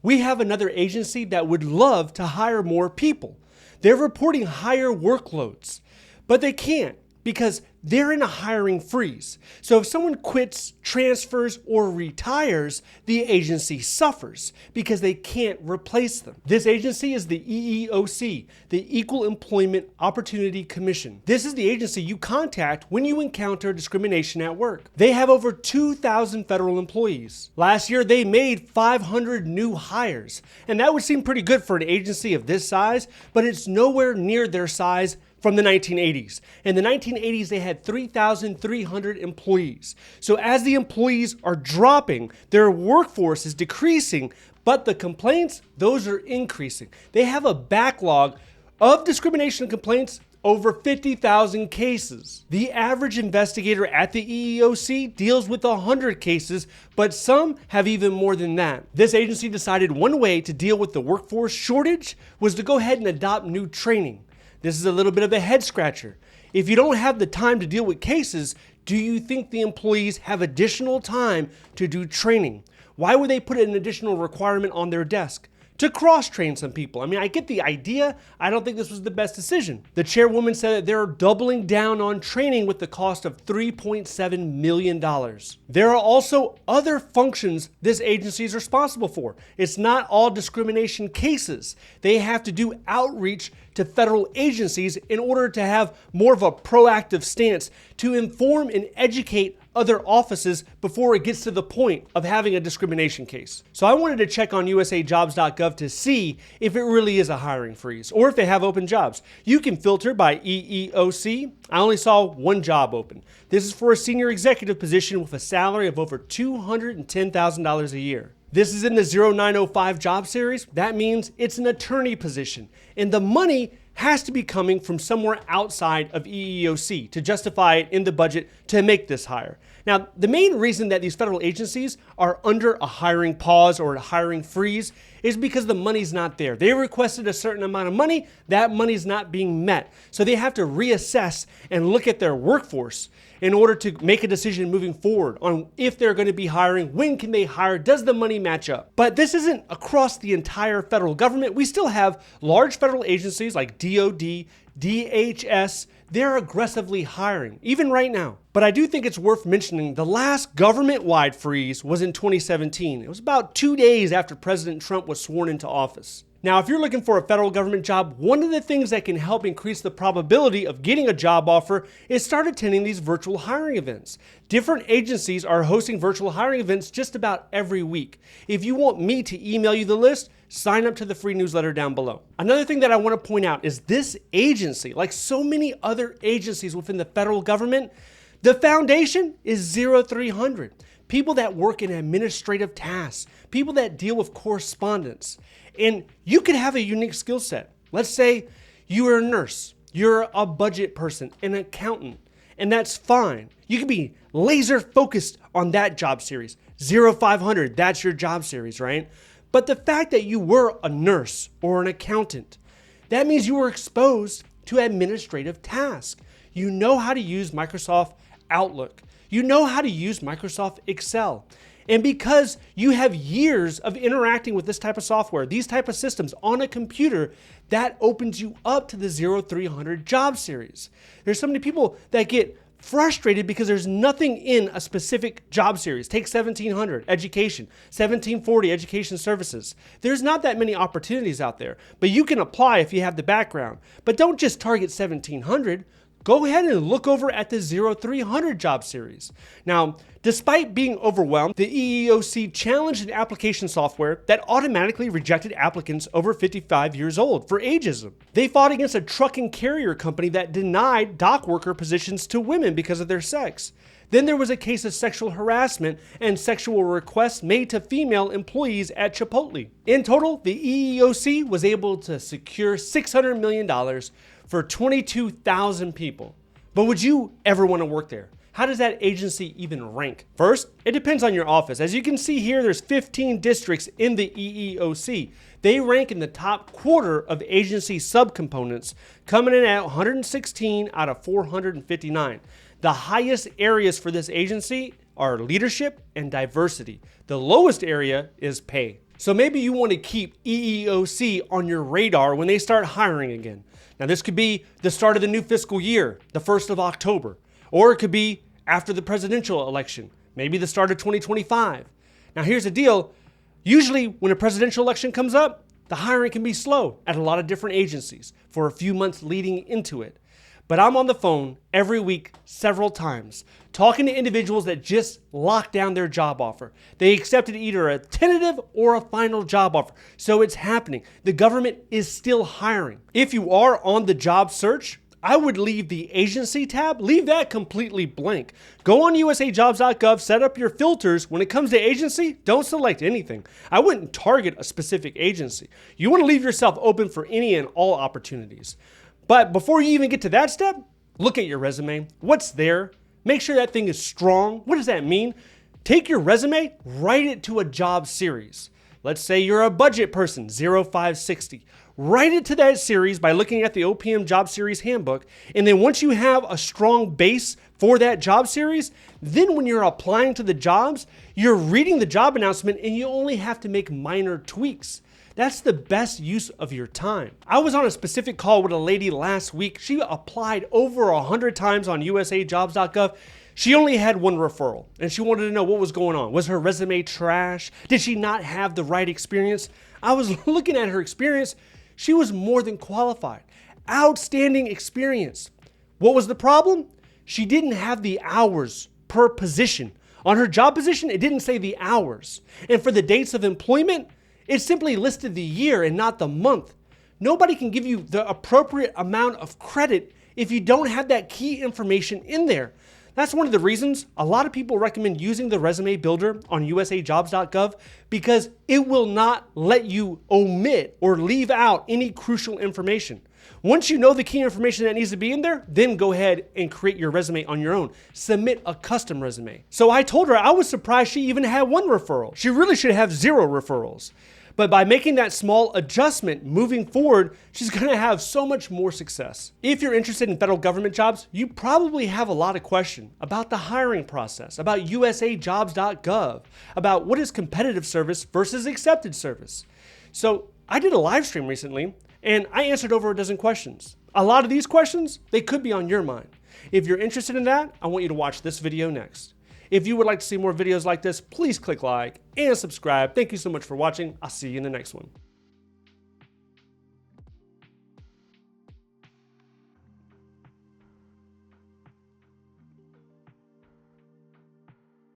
We have another agency that would love to hire more people. They're reporting higher workloads, but they can't because they're in a hiring freeze. So if someone quits, transfers, or retires, the agency suffers because they can't replace them. This agency is the EEOC, the Equal Employment Opportunity Commission. This is the agency you contact when you encounter discrimination at work. They have over 2,000 federal employees. Last year, they made 500 new hires, and that would seem pretty good for an agency of this size, but it's nowhere near their size from the 1980s. In the 1980s, they had 3,300 employees. So as the employees are dropping, their workforce is decreasing, but the complaints, those are increasing. They have a backlog of discrimination complaints, over 50,000 cases. The average investigator at the EEOC deals with 100 cases, but some have even more than that. This agency decided one way to deal with the workforce shortage was to go ahead and adopt new training. This is a little bit of a head scratcher. If you don't have the time to deal with cases, do you think the employees have additional time to do training? Why would they put an additional requirement on their desk? To cross-train some people. I mean, I get the idea. I don't think this was the best decision. The chairwoman said that they're doubling down on training with the cost of $3.7 million. There are also other functions this agency is responsible for. It's not all discrimination cases. They have to do outreach to federal agencies in order to have more of a proactive stance to inform and educate other offices before it gets to the point of having a discrimination case. So I wanted to check on usajobs.gov to see if it really is a hiring freeze or if they have open jobs. You can filter by EEOC. I only saw one job open. This is for a senior executive position with a salary of over $210,000 a year. This is in the 0905 job series. That means it's an attorney position, and the money has to be coming from somewhere outside of EEOC to justify it in the budget to make this hire. Now, the main reason that these federal agencies are under a hiring pause or a hiring freeze is because the money's not there. They requested a certain amount of money, that money's not being met. So they have to reassess and look at their workforce in order to make a decision moving forward on if they're going to be hiring, when can they hire, does the money match up? But this isn't across the entire federal government. We still have large federal agencies like DOD, DHS, they're aggressively hiring, even right now. But I do think it's worth mentioning the last government-wide freeze was in 2017. It was about 2 days after President Trump was sworn into office. Now, if you're looking for a federal government job, one of the things that can help increase the probability of getting a job offer is start attending these virtual hiring events. Different agencies are hosting virtual hiring events just about every week. If you want me to email you the list, sign up to the free newsletter down below. Another thing that I want to point out is this agency, like so many other agencies within the federal government, the foundation is 0300. People that work in administrative tasks, people that deal with correspondence. And you could have a unique skill set. Let's say you are a nurse, you're a budget person, an accountant, and that's fine. You can be laser focused on that job series. 0500, that's your job series, right? But the fact that you were a nurse or an accountant, that means you were exposed to administrative tasks. You know how to use Microsoft Outlook. You know how to use Microsoft Excel. And because you have years of interacting with this type of software, these type of systems on a computer, that opens you up to the 0300 job series. There's so many people that get frustrated because there's nothing in a specific job series. Take 1700, education, 1740, education services. There's not that many opportunities out there, but you can apply if you have the background. But don't just target 1700. Go ahead and look over at the 0300 job series. Now, despite being overwhelmed, the EEOC challenged an application software that automatically rejected applicants over 55 years old for ageism. They fought against a truck and carrier company that denied dock worker positions to women because of their sex. Then there was a case of sexual harassment and sexual requests made to female employees at Chipotle. In total, the EEOC was able to secure $600 million for 22,000 people. But would you ever want to work there? How does that agency even rank? First, it depends on your office. As you can see here, there's 15 districts in the EEOC. They rank in the top quarter of agency subcomponents, coming in at 116 out of 459. The highest areas for this agency are leadership and diversity. The lowest area is pay. So maybe you want to keep EEOC on your radar when they start hiring again. Now, this could be the start of the new fiscal year, the 1st of October, or it could be after the presidential election, maybe the start of 2025. Now, here's the deal. Usually when a presidential election comes up, the hiring can be slow at a lot of different agencies for a few months leading into it. But I'm on the phone every week, several times, talking to individuals that just locked down their job offer. They accepted either a tentative or a final job offer. So it's happening. The government is still hiring. If you are on the job search, I would leave the agency tab, leave that completely blank. Go on usajobs.gov, set up your filters. When it comes to agency, don't select anything. I wouldn't target a specific agency. You want to leave yourself open for any and all opportunities. But before you even get to that step, look at your resume. What's there? Make sure that thing is strong. What does that mean? Take your resume, write it to a job series. Let's say you're a budget person, 0560. Write it to that series by looking at the OPM Job Series Handbook. And then once you have a strong base for that job series, then when you're applying to the jobs, you're reading the job announcement and you only have to make minor tweaks. That's the best use of your time. I was on a specific call with a lady last week. She applied over 100 times on usajobs.gov. She only had one referral and she wanted to know what was going on. Was her resume trash? Did she not have the right experience? I was looking at her experience. She was more than qualified. Outstanding experience. What was the problem? She didn't have the hours per position. On her job position, it didn't say the hours. And for the dates of employment, it simply listed the year and not the month. Nobody can give you the appropriate amount of credit if you don't have that key information in there. That's one of the reasons a lot of people recommend using the resume builder on usajobs.gov because it will not let you omit or leave out any crucial information. Once you know the key information that needs to be in there, then go ahead and create your resume on your own. Submit a custom resume. So I told her I was surprised she even had one referral. She really should have 0 referrals. But by making that small adjustment moving forward, she's gonna have so much more success. If you're interested in federal government jobs, you probably have a lot of questions about the hiring process, about usajobs.gov, about what is competitive service versus accepted service. So I did a live stream recently and I answered over a dozen questions. A lot of these questions, they could be on your mind. If you're interested in that, I want you to watch this video next. If you would like to see more videos like this, please click like and subscribe. Thank you so much for watching. I'll see you in the next one.